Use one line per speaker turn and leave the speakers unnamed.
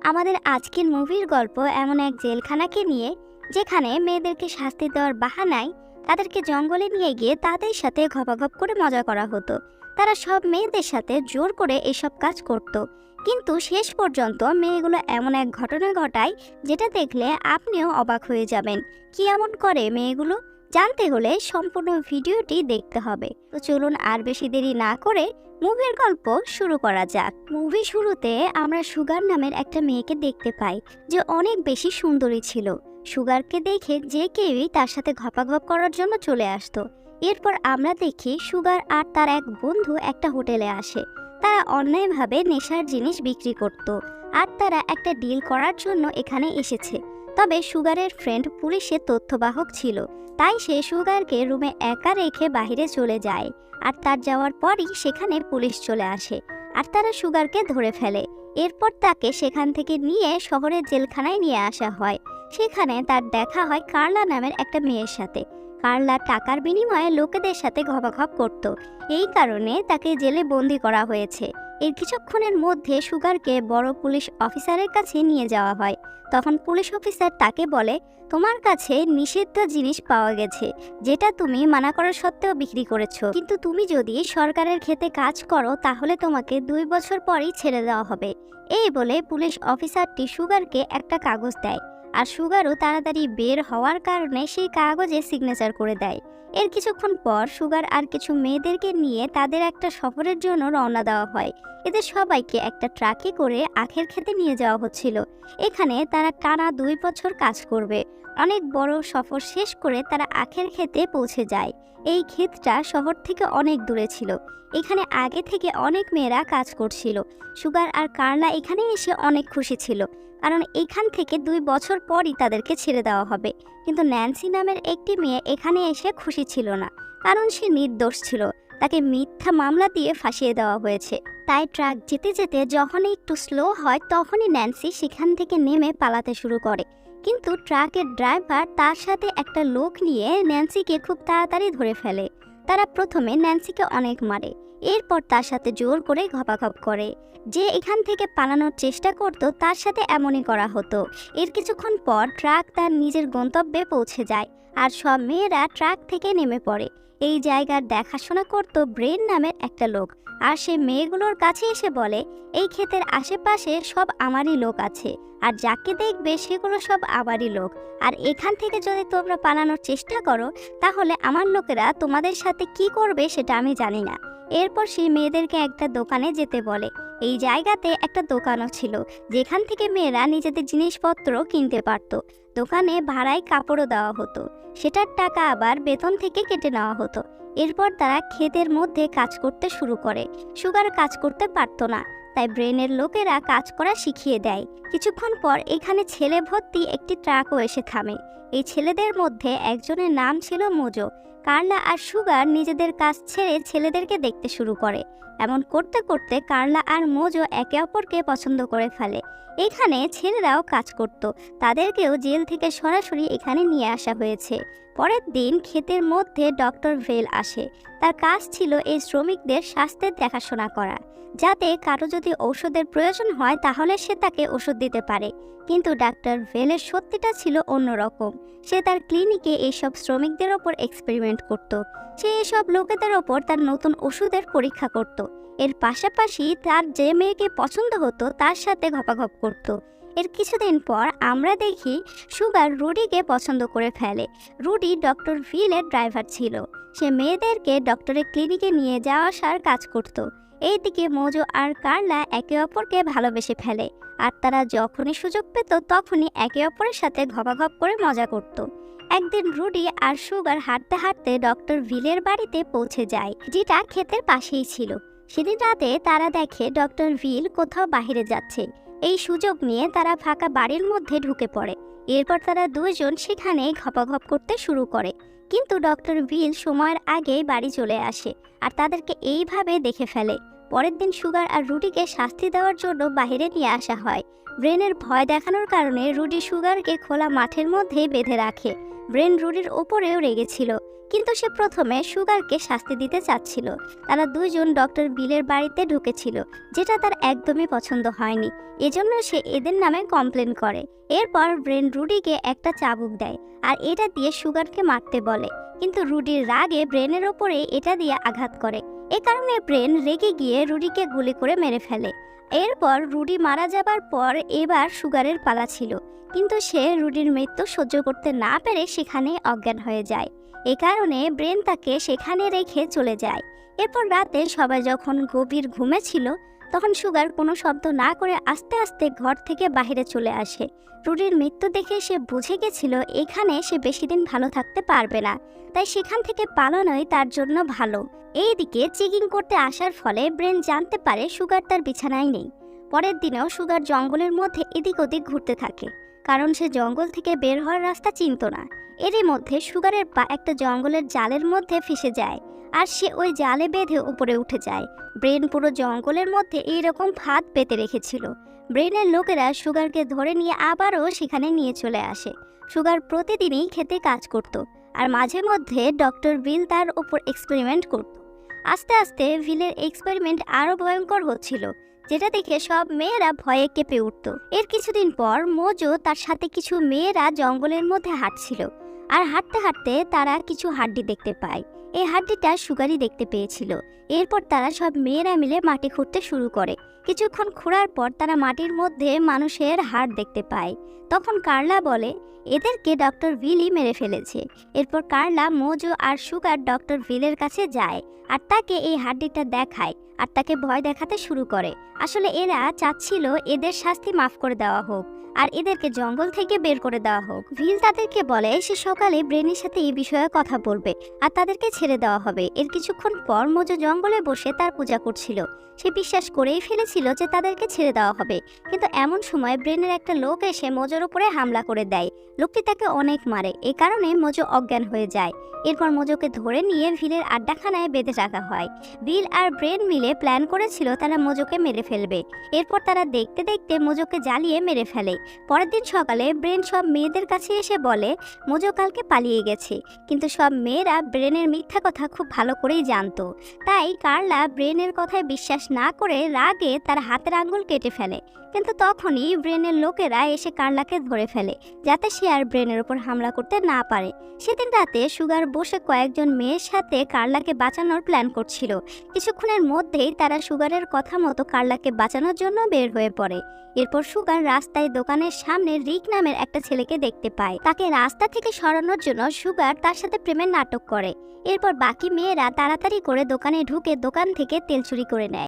আমাদের আজকের মুভির গল্প এমন এক জেলখানাকে নিয়ে, যেখানে মেয়েদেরকে শাস্তি দেওয়ার বাহানায় তাদেরকে জঙ্গলে নিয়ে গিয়ে তাদের সাথে ঘপাঘপ করে মজা করা হতো। তারা সব মেয়েদের সাথে জোর করে এসব কাজ করত, কিন্তু শেষ পর্যন্ত মেয়েগুলো এমন এক ঘটনা ঘটায় যেটা দেখলে আপনিও অবাক হয়ে যাবেন। কি এমন করে মেয়েগুলো, জানতে হলে সম্পূর্ণ ভিডিওটি দেখতে হবে। তো চলুন আর বেশি দেরি না করে মুভির গল্প শুরু করা যাক। মুভি শুরুতে আমরা সুগার নামের একটা মেয়েকে দেখতে পাই, যে অনেক বেশি সুন্দরী ছিল। সুগারকে দেখে যে কেউই তার সাথে ঘপাঘপ করার জন্য চলে আসতো। এরপর আমরা দেখি সুগার আর তার এক বন্ধু একটা হোটেলে আসে। তারা অন্যায়ভাবে নেশার জিনিস বিক্রি করত, আর তারা একটা ডিল করার জন্য এখানে এসেছে। তবে সুগারের ফ্রেন্ড পুলিশের তথ্যবাহক ছিল, তাই সে সুগারকে রুমে একা রেখে বাইরে চলে যায়। আর তার যাওয়ার পরই সেখানে পুলিশ চলে আসে, আর তারা সুগারকে ধরে ফেলে। এরপর তাকে সেখান থেকে নিয়ে শহরের জেলখানায় নিয়ে আসা হয়। সেখানে তার দেখা হয় কার্লা নামের একটা মেয়ের সাথে। কার্লা টাকার বিনিময়ে লোকেদের সাথে ঘপাঘপ করত, এই কারণে তাকে জেলে বন্দি করা হয়েছে। এর কিছুক্ষণের মধ্যে সুগারকে বড় পুলিশ অফিসারের কাছে নিয়ে যাওয়া হয়। তখন পুলিশ অফিসার তাকে বলে, তোমার কাছে নিষিদ্ধ জিনিস পাওয়া গেছে, যেটা তুমি মানা করা সত্ত্বেও বিক্রি করেছো। কিন্তু তুমি যদি সরকারের খেতে কাজ করো তাহলে তোমাকে 2 বছর পরই ছেড়ে দেওয়া হবে। এই বলে পুলিশ অফিসারটি সুগারকে একটা কাগজ দেয়, আর সুগারও তাড়াতাড়ি বের হওয়ার কারণে সেই কাগজে সিগনেচার করে দেয়। এর কিছুক্ষণ পর সুগার আর কিছু মেয়েদেরকে নিয়ে তাদের একটা সফরের জন্য রওনা দেওয়া হয়। এদের সবাইকে একটা ট্রাকে করে আখের খেতে নিয়ে যাওয়া হচ্ছিল। এখানে তারা টানা 2 বছর কাজ করবে। অনেক বড় সফর শেষ করে তারা আখের খেতে পৌঁছে যায়। এই ক্ষেতটা শহর থেকে অনেক দূরে ছিল। এখানে আগে থেকে অনেক মেয়েরা কাজ করছিল। সুগার আর কার্লা এখানে এসে অনেক খুশি ছিল, কারণ এখান থেকে 2 বছর পরই তাদেরকে ছেড়ে দেওয়া হবে। কিন্তু ন্যান্সি নামের একটি মেয়ে এখানে এসে খুশি ছিল না, কারণ সে নির্দোষ ছিল। তাকে মিথ্যা মামলা দিয়ে ফাঁসিয়ে দেওয়া হয়েছে। তাই ট্রাক যেতে যেতে যখনই একটু স্লো হয় তখনই ন্যান্সি সেখান থেকে নেমে পালাতে শুরু করে। কিন্তু ট্রাকের ড্রাইভার তার সাথে একটা লোক নিয়ে ন্যান্সিকে খুব তাড়াতাড়ি ধরে ফেলে। তারা প্রথমে ন্যান্সিকে অনেক মারে, এরপর তার সাথে জোর করে ঘপাঘপ করে। যে এখান থেকে পালানোর চেষ্টা করত তার সাথে এমনই করা হতো। এর কিছুক্ষণ পর ট্রাক তার নিজের গন্তব্যে পৌঁছে যায়, আর সব মেয়েরা ট্রাক থেকে নেমে পড়ে। এই জায়গার দেখাশোনা করত ব্রেন নামের একটা লোক, আর সে মেয়েগুলোর কাছে এসে বলে, এই ক্ষেতের আশেপাশে সব আমারই লোক আছে, আর যাকে দেখবে সেগুলো সব আমারই লোক। আর এখান থেকে যদি তোমরা পালানোর চেষ্টা করো তাহলে আমার লোকেরা তোমাদের সাথে কি করবে সেটা আমি জানি না। এরপর সেই মেয়েদেরকে একটা দোকানে যেতে বলে। এই জায়গাতে একটা দোকানও ছিল, যেখান থেকে মেয়েরা নিজেদের জিনিসপত্র কিনতে পারত। দোকানে ভাড়ায় কাপড়ও দেওয়া হতো, সেটার টাকা আবার বেতন থেকে কেটে নেওয়া হতো। এরপর তারা ক্ষেতের মধ্যে কাজ করতে শুরু করে। সুগার কাজ করতে পারতো না, তাই ব্রেনের লোকেরা কাজ করা শিখিয়ে দেয়। কিছুক্ষণ পর এখানে ছেলে ভর্তি একটি ট্রাকও এসে থামে। এই ছেলেদের মধ্যে একজনের নাম ছিল মোজো। কার্লা আর সুগার নিজেদের কাজ ছেড়ে ছেলেদেরকে দেখতে শুরু করে। এমন করতে করতে কার্লা আর মোজো একে অপরকে পছন্দ করে ফেলে। এখানে ছেলেরাও কাজ করত, তাদেরকেও জেল থেকে সরাসরি এখানে নিয়ে আসা হয়েছে। পরের দিন ক্ষেতের মধ্যে ডক্টর ভেল আসে। তার কাজ ছিল এই শ্রমিকদের স্বাস্থ্যের দেখাশোনা করা, যাতে কারো যদি ঔষধের প্রয়োজন হয় তাহলে সে তাকে ওষুধ দিতে পারে। কিন্তু ডাক্তার ভেলের সত্যিটা ছিল অন্যরকম। সে তার ক্লিনিকে এইসব শ্রমিকদের ওপর এক্সপেরিমেন্ট করত। সে এসব লোকেদের ওপর তার নতুন ওষুধের পরীক্ষা করত। এর পাশাপাশি তার যে মেয়েকে পছন্দ হতো তার সাথে ঘপাঘপ করত। এর কিছুদিন পর আমরা দেখি সুগার রুডিকে পছন্দ করে ফেলে। রুডি ডক্টর ভিলের ড্রাইভার ছিল। সে মেয়েদেরকে ডক্টরের ক্লিনিকে নিয়ে যাওয়া আসার কাজ করত। এইদিকে মোজো আর কার্লা একে অপরকে ভালোবেসে ফেলে, আর তারা যখনই সুযোগ পেত তখনই একে অপরের সাথে ঘপাঘপ করে মজা করত। একদিন রুডি আর সুগার হাঁটতে হাঁটতে ডক্টর ভিলের বাড়িতে পৌঁছে যায়, যেটা ক্ষেতের পাশেই ছিল। সেদিন রাতে তারা দেখে ডক্টর ভিল কোথাও বাইরে যাচ্ছে। এই সুযোগ নিয়ে তারা ফাঁকা বাড়ির মধ্যে ঢুকে পড়ে। এরপর তারা দুইজন সেখানে ঘপাঘপ করতে শুরু করে। কিন্তু ডক্টর ভিল সময়ের আগেই বাড়ি চলে আসে, আর তাদেরকে এইভাবে দেখে ফেলে। পরের দিন সুগার আর রুডিকে শাস্তি দেওয়ার জন্য বাইরে নিয়ে আসা হয়। ব্রেনের ভয় দেখানোর কারণে রুডি সুগারকে খোলা মাঠের মধ্যে বেঁধে রাখে। ব্রেন রুডির ওপরেও রেগেছিল, কিন্তু সে প্রথমে সুগারকে শাস্তি দিতে চাচ্ছিল। তারা দুইজন ডক্টর বিলের বাড়িতে ঢুকেছিল, যেটা তার একদমই পছন্দ হয়নি। এজন্য সে এদের নামে কমপ্লেন করে। এরপর ব্রেন রুডিকে একটা চাবুক দেয় আর এটা দিয়ে সুগারকে মারতে বলে, কিন্তু রুডির রাগে ব্রেনের ওপরে এটা দিয়ে আঘাত করে। এ কারণে ব্রেন রেগে গিয়ে রুডিকে গুলি করে মেরে ফেলে। এরপর রুডি মারা যাবার পর এবার সুগারের পালা ছিল, কিন্তু সে রুডির মৃত্যু সহ্য করতে না পেরে সেখানে অজ্ঞান হয়ে যায়। এ কারণে ব্রেন তাকে সেখানে রেখে চলে যায়। এরপর রাতে সবাই যখন গভীর ঘুমে ছিল, তখন সুগার কোনো শব্দ না করে আস্তে আস্তে ঘর থেকে বাইরে চলে আসে। রুডির মৃত্যু দেখে সে বুঝে গেছিল এখানে সে বেশি দিন ভালো থাকতে পারবে না, তাই সেখান থেকে পালানোই তার জন্য ভালো। এইদিকে চেকিং করতে আসার ফলে ব্রেন জানতে পারে সুগার তার বিছানায় নেই। পরের দিনেও সুগার জঙ্গলের মধ্যে এদিক ওদিক ঘুরতে থাকে, কারণ সে জঙ্গল থেকে বের হওয়ার রাস্তা চিনত না। এরই মধ্যে সুগারের পা একটা জঙ্গলের জালের মধ্যে ফেসে যায়, আর সে ওই জালে বেঁধে উপরে উঠে যায়। ব্রেন পুরো জঙ্গলের মধ্যে এইরকম ফাঁদ পেতে রেখেছিল। ব্রেনের লোকেরা সুগারকে ধরে নিয়ে আবারও সেখানে নিয়ে চলে আসে। সুগার প্রতিদিনই খেতে কাজ করত, আর মাঝে মধ্যে ডক্টর বিল তার ওপর এক্সপেরিমেন্ট করত। আস্তে আস্তে ভিলের এক্সপেরিমেন্ট আরও ভয়ঙ্কর হচ্ছিল, যেটা দেখে সব মেয়েরা ভয়ে কেঁপে উঠত। এর কিছুদিন পর মোজো তার সাথে কিছু মেয়েরা জঙ্গলের মধ্যে হাঁটছিল, আর হাঁটতে হাঁটতে তারা কিছু হাড্ডি দেখতে পায়। এই হাড্ডিটা সুগারই দেখতে পেয়েছিল। এরপর তারা সব মেয়েরা মিলে মাটি খুঁড়তে শুরু করে। কিছুক্ষণ খোঁড়ার পর তারা মাটির মধ্যে মানুষের হাড় দেখতে পায়। তখন কার্লা বলে এদেরকে ডক্টর ভিলই মেরে ফেলেছে। এরপর কার্লা, মোজো আর সুগার ডক্টর ভিলের কাছে যায় আর তাকে এই হাড্ডিটা দেখায় আর তাকে ভয় দেখাতে শুরু করে। আসলে এরা চাচ্ছিল এদের শাস্তি মাফ করে দেওয়া হোক আর এদেরকে জঙ্গল থেকে বের করে দেওয়া হোক। ভিল তাদেরকে বলে সে সকালে ব্রেনের সাথে এই বিষয়ে কথা বলবে আর তাদেরকে ছেড়ে দেওয়া হবে। এর কিছুক্ষণ পর মোজো জঙ্গলে বসে তার পূজা করছিল। সে বিশ্বাস করেই ফেলেছিল যে তাদেরকে ছেড়ে দেওয়া হবে, কিন্তু এমন সময় ব্রেনের একটা লোক এসে মোজোর উপরে হামলা করে দেয়। লোকটি তাকে অনেক মারে, এই কারণে মোজো অজ্ঞান হয়ে যায়। এরপর মোজোকে ধরে নিয়ে ভিলের আড্ডাখানায় বেঁধে রাখা হয়। বিল আর ব্রেন মিলে প্ল্যান করেছিল তারা মোজোকে মেরে ফেলবে। এরপর তারা দেখতে দেখতে মোজোকে জ্বালিয়ে মেরে ফেলে। পরের দিন সকালে ব্রেন সব মেয়েদের কাছে এসে বলে মোজো কালকে পালিয়ে গেছে, কিন্তু সব মেয়েরা ব্রেনের মিথ্যা কথা খুব ভালো করেই জানতো। তাই কার্লা ব্রেনের কথায় বিশ্বাস না করে রাগে তার হাতের আঙ্গুল কেটে ফেলে। কিন্তু তখনই ব্রেনের লোকেরা এসে কার্লাকে ধরে ফেলে, যাতে সে আর ব্রেনের উপর হামলা করতে না পারে। সেদিন রাতে সুগার বসে কয়েকজন মেয়ের সাথে কার্লাকে বাঁচানোর প্ল্যান করছিল। কিছুক্ষণের মধ্যেই তারা সুগারের কথা মতো কার্লাকে বাঁচানোর জন্য বের হয়ে পড়ে। এরপর সুগার রাস্তায় দোকানের সামনে রিক নামের একটা ছেলেকে দেখতে পায়। তাকে রাস্তা থেকে সরানোর জন্য সুগার তার সাথে প্রেমের নাটক করে। এরপর বাকি মেয়েরা তাড়াতাড়ি করে দোকানে ঢুকে দোকান থেকে তেল চুরি করে নেয়।